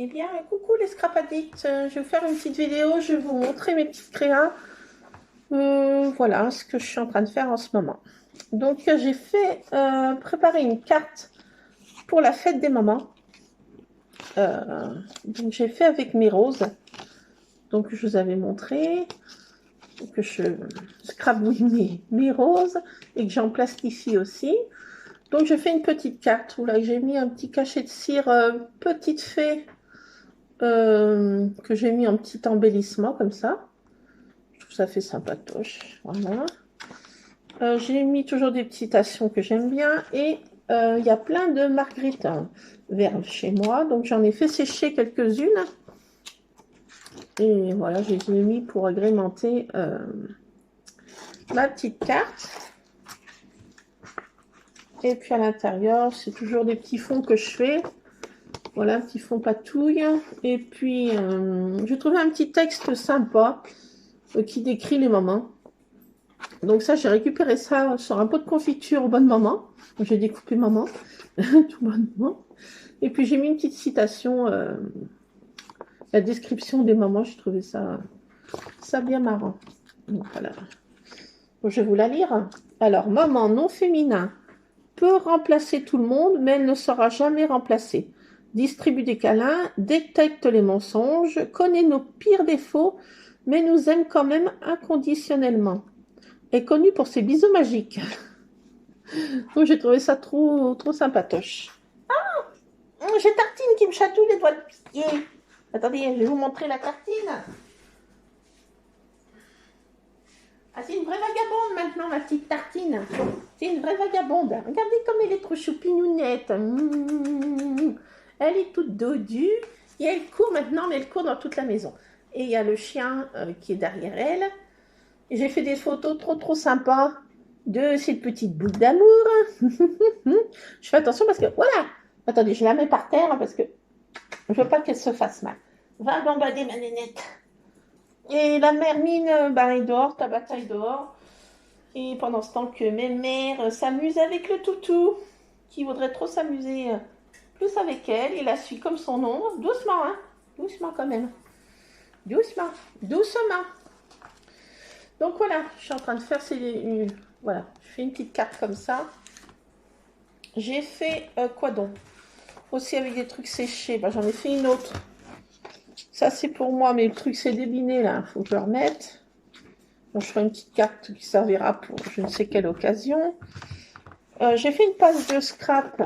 Eh bien, coucou les scrap addicts, je vais vous faire une petite vidéo, je vais vous montrer mes petites créas. Voilà ce que je suis en train de faire en ce moment. Donc, j'ai fait préparer une carte pour la fête des mamans. Donc, j'ai fait avec mes roses. Donc, je vous avais montré que je scrapbouille mes roses et que j'en plastifie aussi. Donc, je fais une petite carte où là, j'ai mis un petit cachet de cire petite fée. Que j'ai mis en petit embellissement comme ça. Je trouve ça fait sympatoche. Voilà. J'ai mis toujours des petites citations que j'aime bien et il y a plein de marguerites vertes chez moi. Donc j'en ai fait sécher quelques-unes. Et voilà, je les ai mis pour agrémenter ma petite carte. Et puis à l'intérieur, c'est toujours des petits fonds que je fais. Voilà, un petit fond patouille. Et puis, j'ai trouvé un petit texte sympa qui décrit les mamans. Donc ça, j'ai récupéré ça sur un pot de confiture bonne maman. J'ai découpé maman, tout bonnement. Et puis j'ai mis une petite citation, la description des mamans. J'ai trouvé ça bien marrant. Donc voilà. Donc, je vais vous la lire. Alors, maman non féminin peut remplacer tout le monde, mais elle ne sera jamais remplacée. Distribue des câlins, détecte les mensonges, connaît nos pires défauts, mais nous aime quand même inconditionnellement. Est connue pour ses bisous magiques. Donc j'ai trouvé ça trop sympatoche. J'ai Tartine qui me chatouille les doigts de pied. Attendez, je vais vous montrer la Tartine. Ah, c'est une vraie vagabonde maintenant, ma petite Tartine. C'est une vraie vagabonde. Regardez comme elle est trop choupinounette. Elle est toute dodue. Et elle court maintenant, mais elle court dans toute la maison. Et il y a le chien qui est derrière elle. Et j'ai fait des photos trop sympas de cette petite boule d'amour. Je fais attention parce que, voilà. Attendez, je la mets par terre parce que je veux pas qu'elle se fasse mal. Va gambader ma nénette. Et la mère Mine, est dehors, Tabata est dehors. Et pendant ce temps que mes mères s'amusent avec le toutou, qui voudrait trop s'amuser plus avec elle, il la suit comme son ombre, doucement, hein, doucement quand même. Doucement. Donc voilà, je suis en train de faire voilà, je fais une petite carte comme ça. J'ai fait quoi donc? Aussi avec des trucs séchés, j'en ai fait une autre. Ça c'est pour moi, mais le truc s'est débiné là, il faut que je le remette. Donc, je ferai une petite carte qui servira pour je ne sais quelle occasion. J'ai fait une page de scrap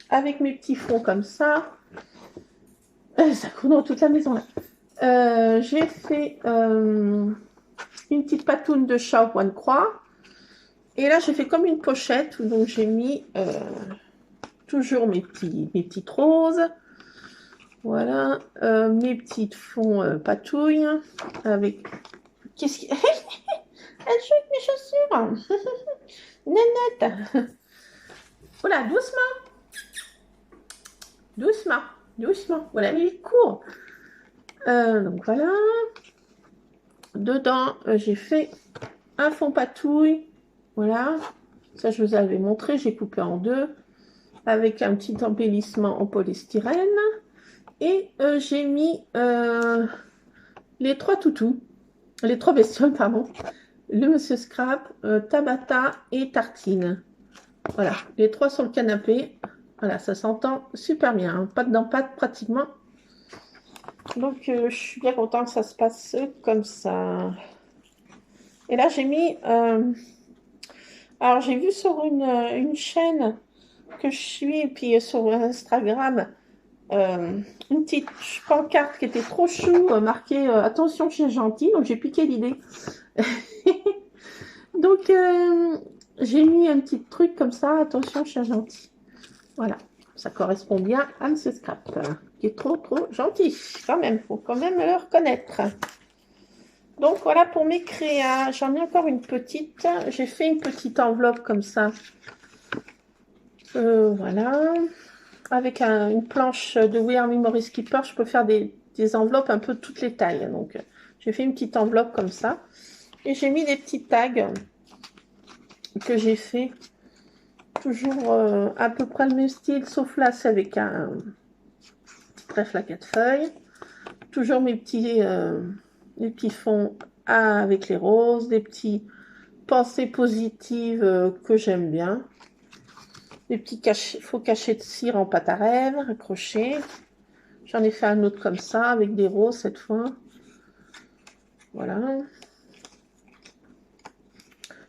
avec mes petits fonds comme ça. Ça court dans toute la maison là. J'ai fait une petite patoune de chat au point de croix. Et là, j'ai fait comme une pochette où donc j'ai mis toujours mes petites roses. Voilà, mes petites fonds patouilles avec. Qu'est-ce qui. Elle joue avec mes chaussures. Nénette. Voilà, doucement. Voilà, il court. Donc voilà. Dedans, j'ai fait un fond patouille. Voilà. Ça, je vous avais montré. J'ai coupé en deux. Avec un petit embellissement en polystyrène. Et j'ai mis les trois toutous. Les trois bestioles, pardon. Le Monsieur Scrap, Tabata et Tartine. Voilà, les trois sur le canapé. Voilà, ça s'entend super bien. Hein. Patte dans patte, pratiquement. Donc, je suis bien contente que ça se passe comme ça. Et là, j'ai mis... alors, j'ai vu sur une chaîne que je suis, et puis sur Instagram, une petite pancarte qui était trop chou, marquée attention, chien gentil. Donc, j'ai piqué l'idée. Donc, j'ai mis un petit truc comme ça, attention, chien gentil. Voilà, ça correspond bien à M. Scrap, qui est trop gentil, quand même, faut quand même le reconnaître. Donc, voilà pour mes créas. J'en ai encore une petite. J'ai fait une petite enveloppe comme ça. Voilà. Avec une planche de We Are Memory Skipper, je peux faire des enveloppes un peu de toutes les tailles. Donc, j'ai fait une petite enveloppe comme ça. Et j'ai mis des petits tags que j'ai fait toujours à peu près le même style, sauf là, c'est avec un trèfle à 4 feuilles. Toujours mes petits fonds avec les roses, des petits pensées positives que j'aime bien. Des petits faux cachets de cire en pâte à rêves, accrochés. J'en ai fait un autre comme ça, avec des roses cette fois. Voilà.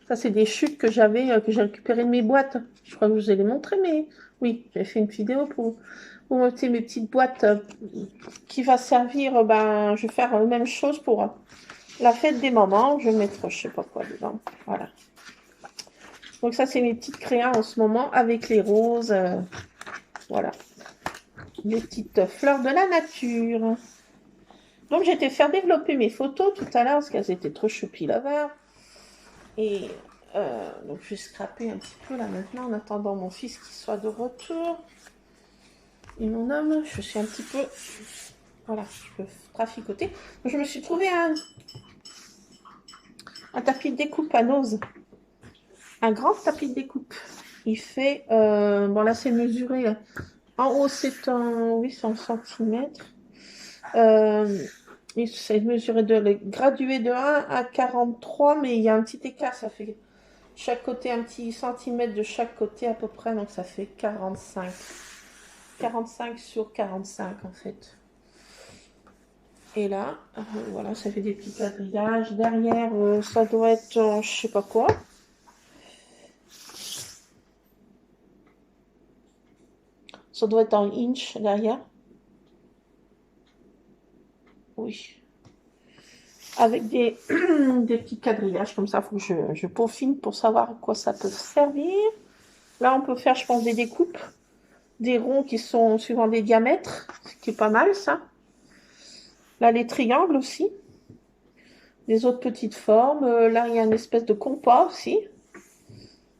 Ça, c'est des chutes que j'avais, que j'ai récupérées de mes boîtes. Je crois que je vous ai les montrées, mais oui, j'ai fait une vidéo pour montrer mes petites boîtes qui va servir, je vais faire la même chose pour la fête des mamans. Je vais mettre, je sais pas quoi dedans. Voilà. Donc ça, c'est mes petites créas en ce moment avec les roses. Voilà. Les petites fleurs de la nature. Donc, j'ai été faire développer mes photos tout à l'heure parce qu'elles étaient trop choupi lover. Et donc, je vais scraper un petit peu là maintenant en attendant mon fils qui soit de retour. Et mon homme, je suis un petit peu... Voilà, je peux traficoter. Donc, je me suis trouvé un tapis de découpe à nose. Un grand tapis de découpe. Il fait... bon, là, c'est mesuré. Là. En haut, c'est en 800 cm. C'est mesuré gradué de 1 à 43, mais il y a un petit écart. Ça fait chaque côté un petit centimètre de chaque côté à peu près. Donc, ça fait 45. 45 sur 45 en fait. Et là, voilà, ça fait des petits quadrillages. Derrière, ça doit être, je sais pas quoi. Ça doit être en inch derrière. Oui. Avec des petits quadrillages comme ça. Il faut que je peaufine pour savoir à quoi ça peut servir. Là, on peut faire, je pense, des découpes. Des ronds qui sont suivant des diamètres. Ce qui est pas mal, ça. Là, les triangles aussi. Des autres petites formes. Là, il y a une espèce de compas aussi.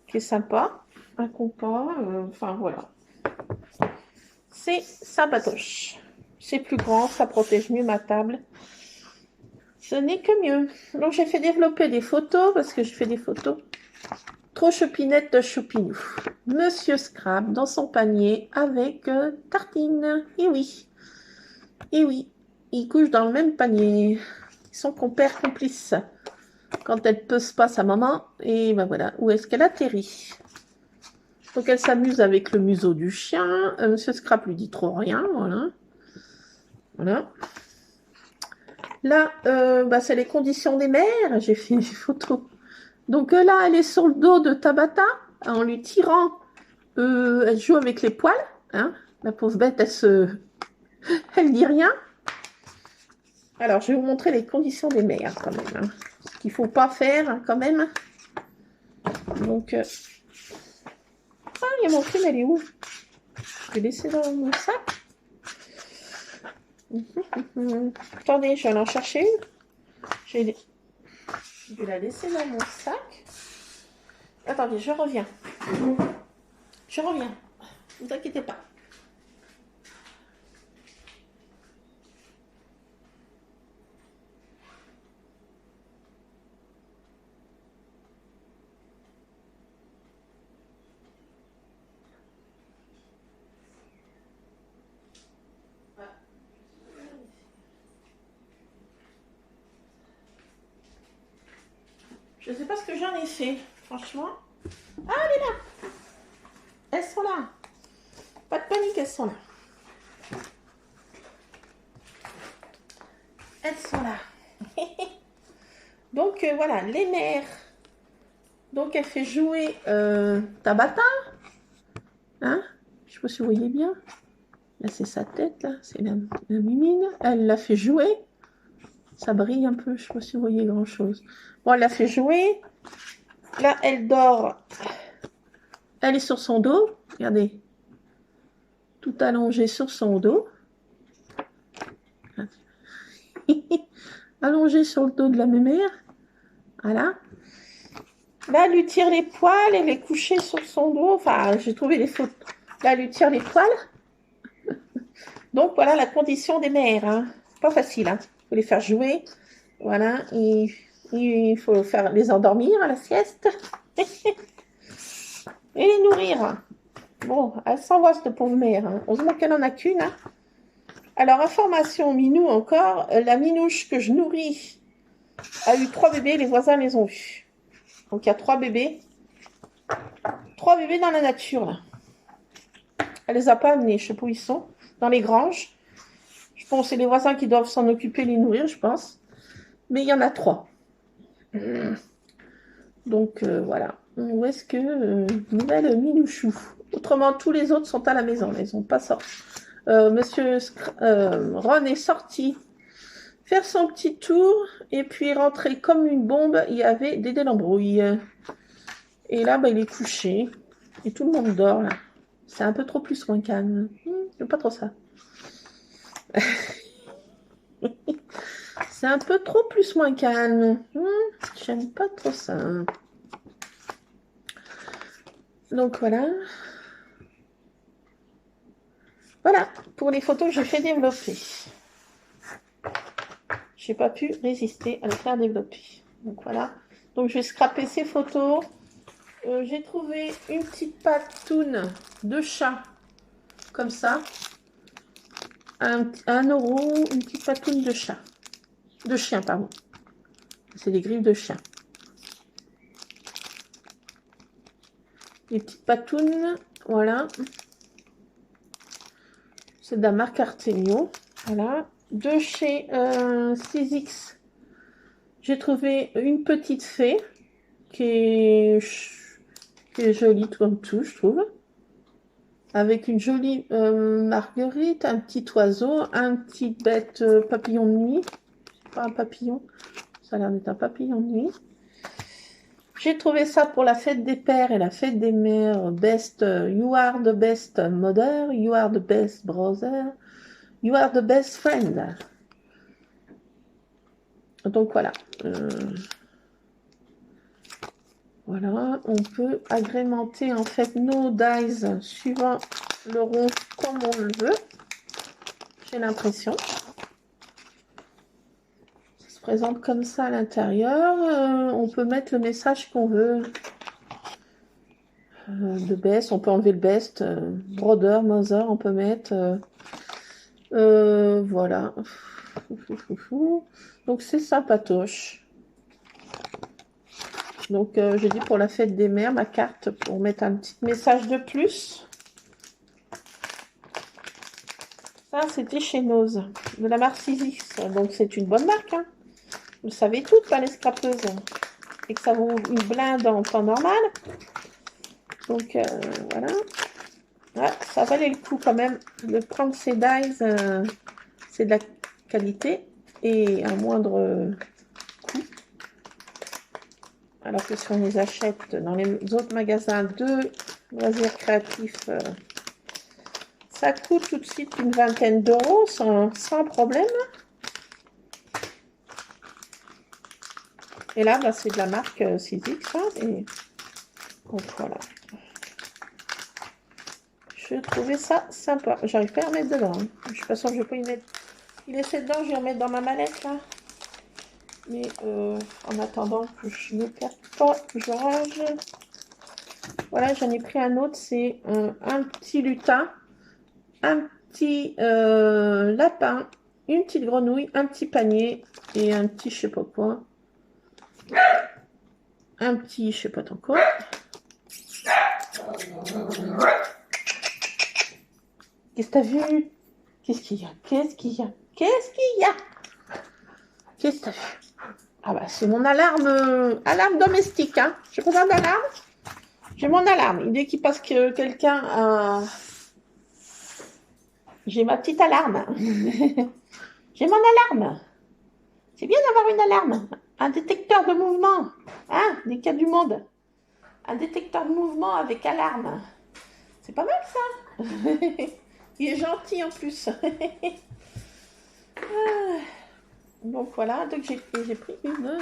Qui est sympa. Un compas. Enfin, voilà. C'est sympatoche. C'est plus grand. Ça protège mieux ma table. Ce n'est que mieux. Donc, j'ai fait développer des photos parce que je fais des photos trop chopinettes de Choupinou. Monsieur Scrap dans son panier avec Tartine. Et oui. Et oui. Ils couchent dans le même panier. Ils sont compères complices. Quand elle pose pas sa maman, et ben voilà, où est-ce qu'elle atterrit. Donc elle s'amuse avec le museau du chien. Monsieur Scrap lui dit trop rien, voilà. Voilà. Là, c'est les conditions des mères. J'ai fait une photo. Donc là, elle est sur le dos de Tabata, en lui tirant. Elle joue avec les poils. Hein. La pauvre bête, elle dit rien. Alors, je vais vous montrer les conditions des mères, quand même. Hein. Ce qu'il ne faut pas faire, hein, quand même. Donc, ah, il y a mon film, elle est où? Je vais laisser dans mon sac. Attendez, je vais aller en chercher une. Je vais la laisser dans mon sac. Attendez, je reviens. Je reviens. Ne vous inquiétez pas. Je ne sais pas ce que j'en ai fait, franchement. Ah, elle est là. Elles sont là. Pas de panique, elles sont là. Elles sont là. Donc, voilà, les mères. Donc, elle fait jouer Tabata. Hein? Je ne sais pas si vous voyez bien. Là, c'est sa tête, là. C'est la mimine. Elle l'a fait jouer. Ça brille un peu. Je ne sais pas si vous voyez grand-chose. Bon, elle l'a fait jouer. Là, elle dort. Elle est sur son dos. Regardez. Tout allongée sur son dos. Allongée sur le dos de la mémère. Voilà. Là, elle lui tire les poils. Elle est couchée sur son dos. Enfin, j'ai trouvé les photos. Là, elle lui tire les poils. Donc, voilà la condition des mères. Hein. Pas facile. Hein. Il faut les faire jouer. Voilà. Il faut les endormir à la sieste. Et les nourrir. Bon, elle s'envoie, cette pauvre mère. Hein. Heureusement qu'elle n'en a qu'une. Hein. Alors, information minou encore, la minouche que je nourris a eu 3 bébés, les voisins les ont vus. Donc, il y a 3 bébés. 3 bébés dans la nature, là. Elle les a pas amenés, je sais pas où ils sont, dans les granges. Je pense que c'est les voisins qui doivent s'en occuper, les nourrir, je pense. Mais il y en a 3. Donc, voilà. Où est-ce que... nouvelle minouchou. Autrement, tous les autres sont à la maison, ils sont pas sortis. Monsieur Ron est sorti faire son petit tour et puis rentré comme une bombe. Il y avait Dédé l'embrouille. Et là, il est couché et tout le monde dort là. C'est un peu trop plus moins calme. J'aime pas trop ça. C'est un peu trop plus moins calme. J'aime pas trop ça. Donc voilà. Voilà pour les photos que j'ai fait développer. J'ai pas pu résister à les faire développer. Donc voilà. Donc je vais scraper ces photos. J'ai trouvé une petite patoune de chat. Comme ça. 1 €, une petite patoune de chat. De chien, pardon. C'est des griffes de chien. Les petites patounes. Voilà. C'est de la marque Artemio. Voilà. De chez 6X. J'ai trouvé une petite fée qui est jolie comme tout, je trouve. Avec une jolie marguerite, un petit oiseau, un petit bête papillon de nuit. C'est pas un papillon, ça a l'air d'être un papillon de nuit. J'ai trouvé ça pour la fête des pères et la fête des mères. You are the best mother, you are the best brother, you are the best friend. Donc voilà. Voilà, on peut agrémenter en fait nos dies suivant le rond comme on le veut. J'ai l'impression. Ça se présente comme ça à l'intérieur. On peut mettre le message qu'on veut. De best, on peut enlever le best. Brother, mother, on peut mettre. Voilà. Donc c'est sympatoche. Donc, j'ai dit pour la fête des mères, ma carte pour mettre un petit message de plus. Ça, c'était chez Nose, de la marque 6X. Donc, c'est une bonne marque. Hein. Vous le savez toutes, pas les scrapeuses. Et que ça vaut une blinde en temps normal. Donc, voilà. Ouais, ça valait le coup quand même de prendre ces dies. C'est de la qualité et un moindre coût. Alors que si on les achète dans les autres magasins de loisirs créatifs, ça coûte tout de suite une vingtaine d'euros sans problème. Et là, c'est de la marque 6X. Hein, et donc voilà. Je trouvais ça sympa. J'arrive pas à remettre dedans. Hein. De toute façon, je vais pas y mettre. Il est dedans, je vais remettre dans ma mallette là. Mais en attendant que je ne perde pas, je range. Voilà, j'en ai pris un autre, c'est un petit lutin, un petit lapin, une petite grenouille, un petit panier et un petit je sais pas quoi. Un petit je sais pas trop quoi. Qu'est-ce que t'as vu? Qu'est-ce qu'il y a? Qu'est-ce qu'il y a? Qu'est-ce qu'il y a? Qu'est-ce que t'as vu? Ah bah c'est mon alarme domestique, hein. J'ai besoin d'alarme. J'ai mon alarme. Dès qu'il passe que quelqu'un j'ai ma petite alarme. J'ai mon alarme. C'est bien d'avoir une alarme. Un détecteur de mouvement. Hein, des cas du monde. Un détecteur de mouvement avec alarme. C'est pas mal ça. Il est gentil en plus. Donc voilà, donc j'ai pris une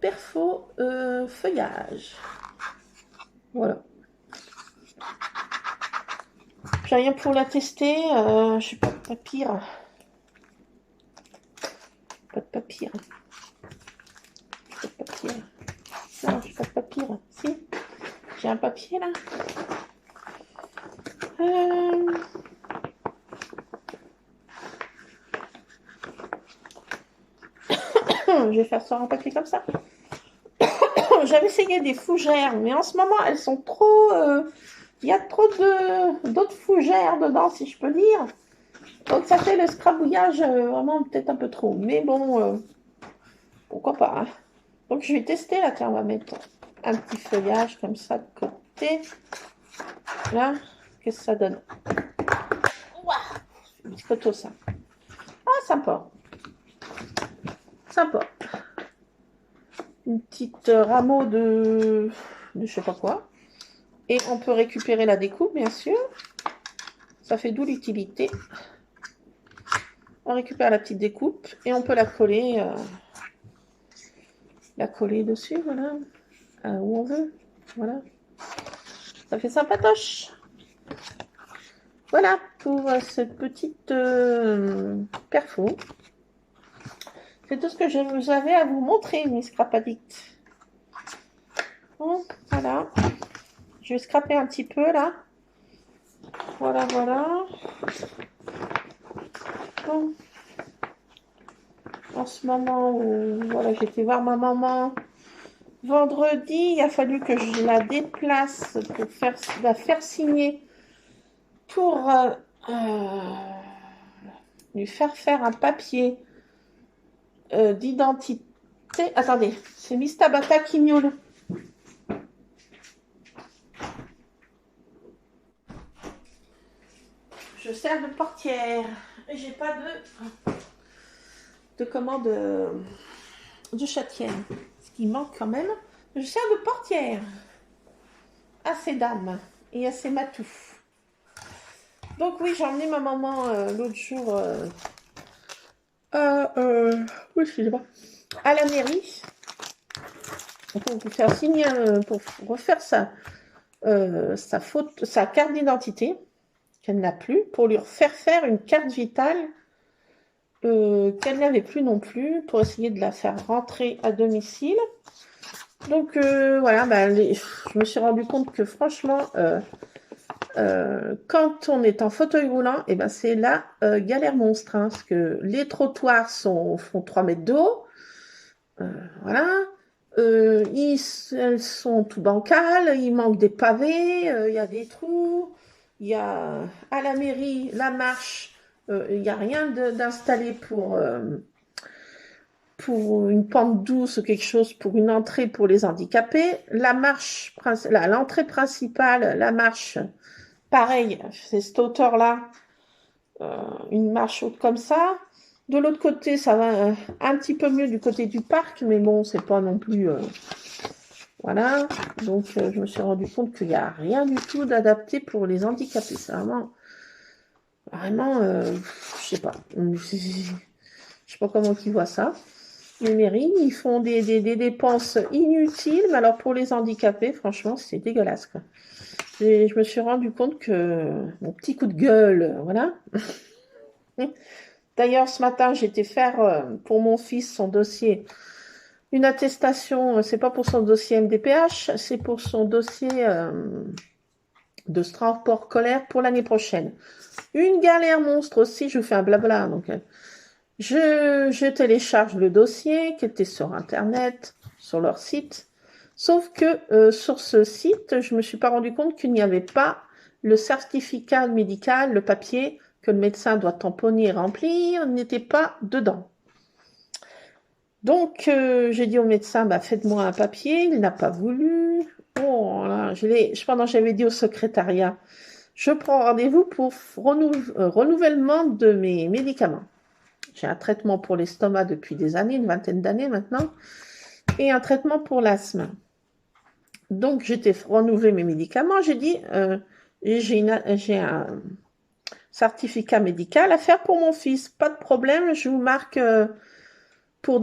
perfo feuillage. Voilà. J'ai rien pour la tester. Je sais pas de papier. Pas de papier. Pas de papier. Non, j'ai pas de papier. Si. J'ai un papier là. Je vais faire ça en papier comme ça. J'avais essayé des fougères, mais en ce moment, elles sont trop... Il y a trop d'autres fougères dedans, si je peux dire. Donc, ça fait le scrabouillage vraiment peut-être un peu trop. Mais bon, pourquoi pas, hein. Donc, je vais tester là. Tiens, on va mettre un petit feuillage comme ça de côté. Là, qu'est-ce que ça donne? Ouah, un petit photo, ça. Ah, sympa. Sympa. Une petite rameau de je sais pas quoi. Et on peut récupérer la découpe, bien sûr. Ça fait d'où l'utilité. On récupère la petite découpe et on peut la coller dessus, voilà. Où on veut. Voilà. Ça fait sympatoche. Voilà pour cette petite perfo. C'est tout ce que j'avais à vous montrer, mes scrap addicts. Bon, voilà. Je vais scraper un petit peu là. Voilà, voilà. Bon. En ce moment où voilà, j'étais voir ma maman vendredi, il a fallu que je la déplace pour la faire signer pour lui faire un papier d'identité. Attendez, c'est Miss Tabata qui miaule. Je sers de portière. J'ai pas de commande de châtienne. Ce qui manque quand même. Je sers de portière à ces dames et à ces matous. Donc oui, j'ai emmené ma maman l'autre jour oui, excusez-moi, à la mairie pour faire signer, pour refaire sa carte d'identité qu'elle n'a plus, pour lui faire faire une carte vitale qu'elle n'avait plus non plus, pour essayer de la faire rentrer à domicile. Donc voilà, je me suis rendu compte que franchement, quand on est en fauteuil roulant, et c'est la galère monstre, hein, parce que les trottoirs font 3 mètres d'eau. Voilà. Elles sont tout bancales, il manque des pavés, il y a des trous, il y a à la mairie la marche, il n'y a rien d'installé pour une pente douce ou quelque chose pour une entrée pour les handicapés. L'entrée principale, la marche, pareil, c'est cette hauteur-là, une marche haute comme ça. De l'autre côté, ça va un petit peu mieux du côté du parc, mais bon, c'est pas non plus... voilà. Donc, je me suis rendu compte qu'il n'y a rien du tout d'adapté pour les handicapés. C'est vraiment... je sais pas. Je sais pas comment ils voient ça. Les mairies, ils font des dépenses inutiles, mais alors pour les handicapés, franchement, c'est dégueulasse, quoi. Et je me suis rendu compte que mon petit coup de gueule, voilà. D'ailleurs, ce matin, j'étais faire pour mon fils son dossier, une attestation, c'est pas pour son dossier MDPH, c'est pour son dossier de transport scolaire pour l'année prochaine. Une galère monstre aussi, je vous fais un blabla, donc je télécharge le dossier qui était sur Internet, sur leur site. Sauf que sur ce site, je ne me suis pas rendu compte qu'il n'y avait pas le certificat médical, le papier que le médecin doit tamponner et remplir, n'était pas dedans. Donc, j'ai dit au médecin, faites-moi un papier. Il n'a pas voulu. Oh là, pendant que j'avais dit au secrétariat, je prends rendez-vous pour renouvellement de mes médicaments. J'ai un traitement pour l'estomac depuis des années, une vingtaine d'années maintenant, et un traitement pour l'asthme. Donc, j'étais renouvelé mes médicaments. J'ai dit, j'ai un certificat médical à faire pour mon fils. Pas de problème, je vous marque pour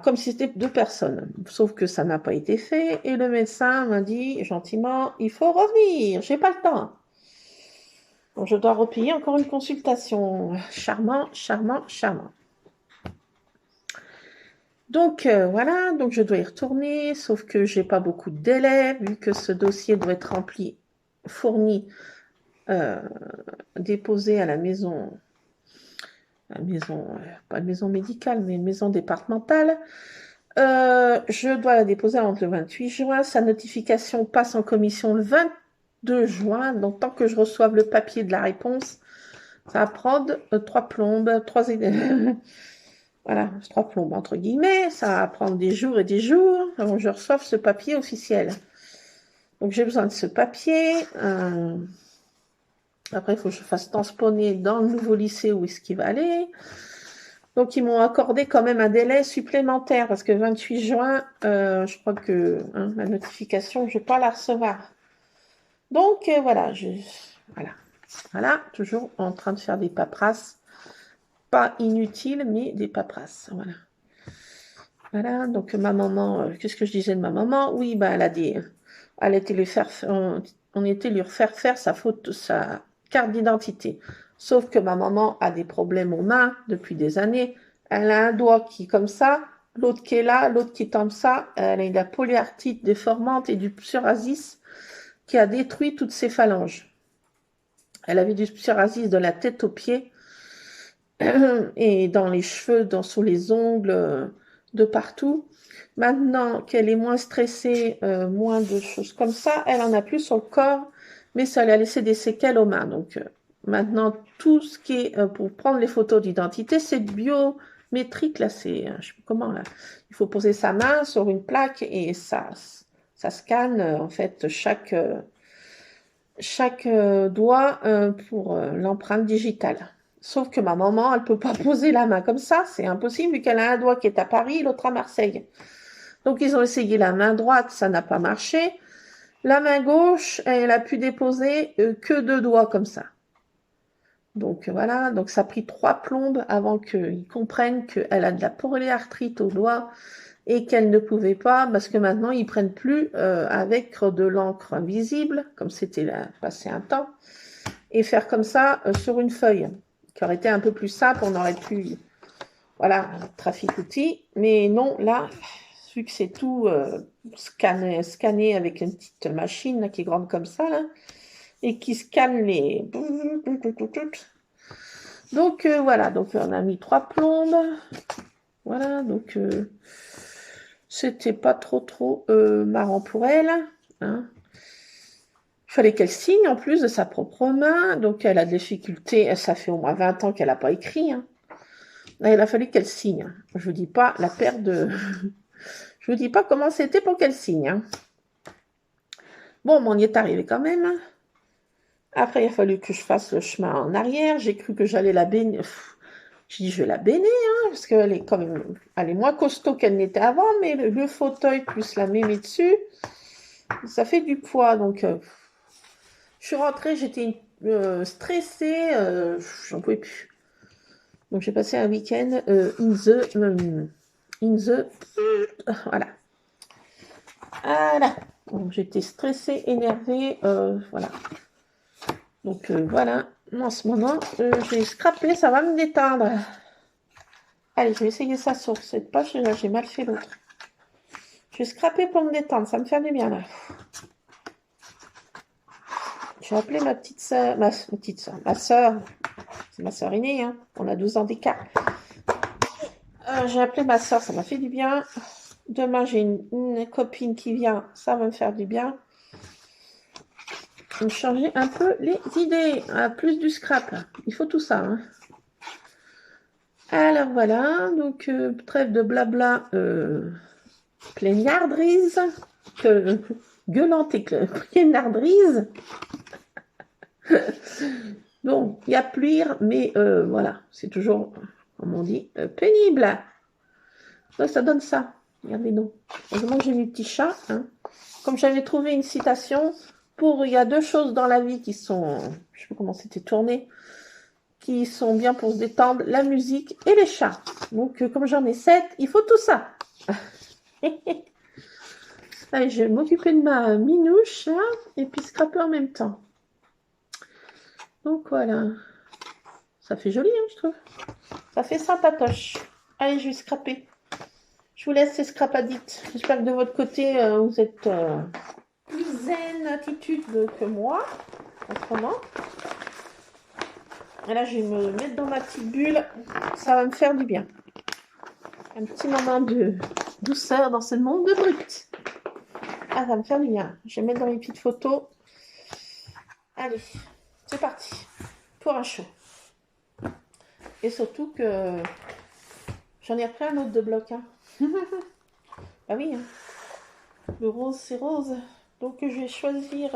comme si c'était 2 personnes. Sauf que ça n'a pas été fait. Et le médecin m'a dit gentiment, il faut revenir, j'ai pas le temps. Donc, je dois repayer encore une consultation. Charmant, charmant, charmant. Donc voilà, donc je dois y retourner, sauf que j'ai pas beaucoup de délai, vu que ce dossier doit être rempli, fourni, déposé à la maison une maison, pas une maison médicale, mais une maison départementale. Je dois la déposer avant le 28 juin. Sa notification passe en commission le 22 juin. Donc, tant que je reçoive le papier de la réponse, ça va prendre 3 plombes, 3 voilà, 3 plombes entre guillemets. Ça va prendre des jours et des jours avant que je reçoive ce papier officiel. Donc, j'ai besoin de ce papier. Après, il faut que je fasse transposer dans le nouveau lycée où est-ce qu'il va aller. Donc, ils m'ont accordé quand même un délai supplémentaire parce que 28 juin, je crois que la notification, je ne vais pas la recevoir. Donc, voilà, voilà, toujours en train de faire des paperasses. Pas inutiles, mais des paperasses. Voilà. Voilà, donc ma maman, qu'est-ce que je disais de ma maman? Oui, bah, elle était lui faire, on était lui refaire faire sa carte d'identité. Sauf que ma maman a des problèmes aux mains depuis des années. Elle a un doigt qui est comme ça, l'autre qui est là, l'autre qui est comme ça. Elle a de la polyarthrite déformante et du psoriasis qui a détruit toutes ses phalanges. Elle avait du psoriasis de la tête aux pieds et dans les cheveux, sous les ongles, de partout. Maintenant qu'elle est moins stressée, moins de choses comme ça, elle en a plus sur le corps, mais ça lui a laissé des séquelles aux mains. Donc maintenant, tout ce qui est pour prendre les photos d'identité, c'est biométrique. Là, c'est, je sais pas comment, là. Il faut poser sa main sur une plaque et ça scanne en fait chaque doigt pour l'empreinte digitale. Sauf que ma maman, elle peut pas poser la main comme ça, c'est impossible vu qu'elle a un doigt qui est à Paris, l'autre à Marseille. Donc ils ont essayé la main droite, ça n'a pas marché. La main gauche, elle a pu déposer que 2 doigts comme ça. Donc voilà, donc ça a pris 3 plombes avant qu'ils comprennent qu'elle a de la polyarthrite au doigt et qu'elle ne pouvait pas, parce que maintenant ils prennent plus avec de l'encre invisible, comme c'était passé un temps, et faire comme ça sur une feuille, qui aurait été un peu plus simple, on aurait pu, voilà, trafic outil, mais non, là, vu que c'est tout scanné avec une petite machine là, qui est grande comme ça, là, et qui scanne les... Donc voilà, donc on a mis 3 plombes, voilà, donc c'était pas trop marrant pour elle, hein. Il fallait qu'elle signe en plus de sa propre main, donc elle a des difficultés, ça fait au moins 20 ans qu'elle n'a pas écrit, hein. Il a fallu qu'elle signe. Je vous dis pas la perte de... Je vous dis pas comment c'était pour qu'elle signe, hein. Bon, on y est arrivé quand même. Après, il a fallu que je fasse le chemin en arrière. J'ai cru que j'allais la baigner. J'ai dit, je vais la baigner, hein, parce qu'elle est quand même... Elle est moins costaud qu'elle n'était avant, mais le fauteuil plus la mémé dessus, ça fait du poids, donc... Je suis rentrée, j'étais stressée, j'en pouvais plus. Donc j'ai passé un week-end voilà. Voilà. Donc j'étais stressée, énervée, voilà. Donc voilà. En ce moment, j'ai scrappé, ça va me détendre. Allez, je vais essayer ça sur cette page. Là, j'ai mal fait l'autre. Je vais scraper pour me détendre, ça me fait du bien là. J'ai appelé ma petite soeur, ma soeur, c'est ma soeur aînée, hein, on a 12 ans d'écart. J'ai appelé ma soeur, ça m'a fait du bien. Demain, j'ai une copine qui vient, ça va me faire du bien. Je vais changer un peu les idées, plus du scrap, il faut tout ça, hein. Alors voilà, donc trêve de blabla, plaignardise, gueulante et plaignardise. Bon, il y a pluire, mais voilà, c'est toujours, comme on dit, pénible. Donc, ça donne ça. Regardez donc. Heureusement que j'ai mis petit chat, hein. Comme j'avais trouvé une citation pour, il y a 2 choses dans la vie qui sont, je sais pas comment c'était tourné, qui sont bien pour se détendre, la musique et les chats. Donc, comme j'en ai 7, il faut tout ça. Allez, je vais m'occuper de ma minouche, là, et puis scraper en même temps. Donc voilà, ça fait joli, hein, je trouve. Ça fait sympatoche. Allez, je vais scraper. Je vous laisse ces scrapadites. J'espère que de votre côté, vous êtes plus zen attitude que moi, en ce moment. Et là, je vais me mettre dans ma petite bulle. Ça va me faire du bien. Un petit moment de douceur dans ce monde brut. Ah, ça va me faire du bien. Je vais mettre dans mes petites photos. Allez, c'est parti. Pour un show. Et surtout que j'en ai repris un autre de bloc. Hein. Ah oui, hein. Le rose, c'est rose. Donc, je vais choisir...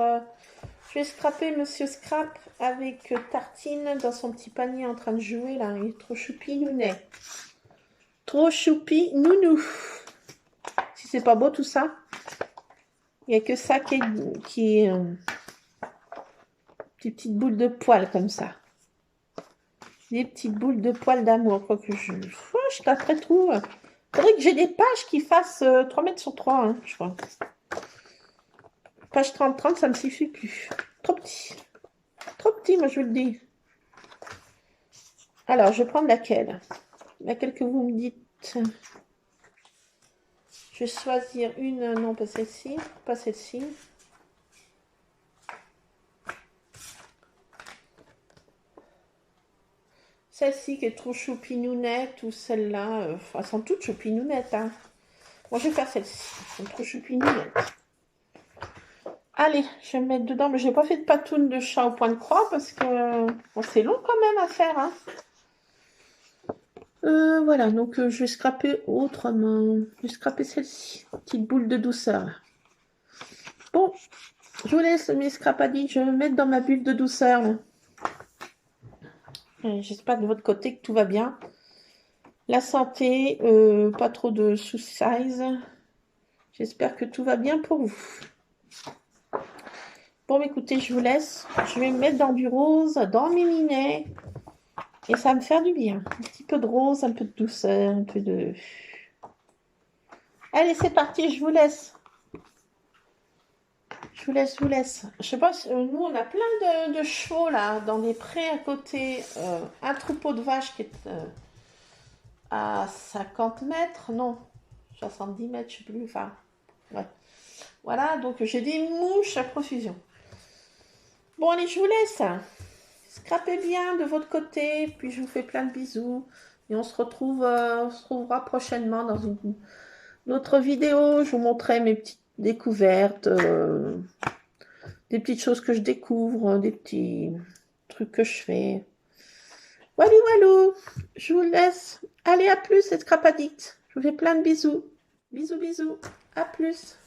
je vais scraper Monsieur Scrap avec Tartine dans son petit panier en train de jouer. Là, il est trop choupi, nounet. Trop choupi, nounou. Si c'est pas beau tout ça, il n'y a que ça qui est des petites boules de poils comme ça. Des petites boules de poils d'amour. Quoique je taperai trop. Il faudrait que j'ai des pages qui fassent 3 mètres sur 3, hein, je crois. Page 30-30, ça me suffit plus. Trop petit. Trop petit, moi je vous le dis. Alors, je vais prendre laquelle? Laquelle que vous me dites? Je vais choisir une, non pas celle-ci, pas celle-ci. Celle-ci qui est trop choupinounette ou celle-là, elles sont toutes choupinounettes. Hein. Moi, je vais faire celle-ci, elles sont trop choupinounettes. Allez, je vais me mettre dedans, mais je n'ai pas fait de patoune de chat au point de croix parce que bon, c'est long quand même à faire. Hein. Voilà, donc je vais scraper autrement. Je vais scraper celle-ci, petite boule de douceur. Bon, je vous laisse mes scrapadiques, je vais me mettre dans ma bulle de douceur. J'espère de votre côté que tout va bien. La santé, pas trop de sous-size. J'espère que tout va bien pour vous. Bon, écoutez, je vous laisse. Je vais me mettre dans du rose, dans mes minets. Et ça va me faire du bien. Un petit peu de rose, un peu de douceur, un peu de... Allez, c'est parti, je vous laisse. Je vous laisse. Je sais pas, nous, on a plein de chevaux, là, dans des prés à côté. Un troupeau de vaches qui est à 50 mètres, non, 70 mètres, je sais plus, enfin, ouais. Voilà, donc j'ai des mouches à profusion. Bon, allez, je vous laisse. Scrapez bien de votre côté, puis je vous fais plein de bisous. Et on se retrouvera prochainement dans une autre vidéo. Je vous montrerai mes petites découvertes, des petites choses que je découvre, des petits trucs que je fais. Walou, walou, je vous laisse. Allez, à plus, c'est Scrap Addict. Je vous fais plein de bisous. Bisous, bisous. À plus.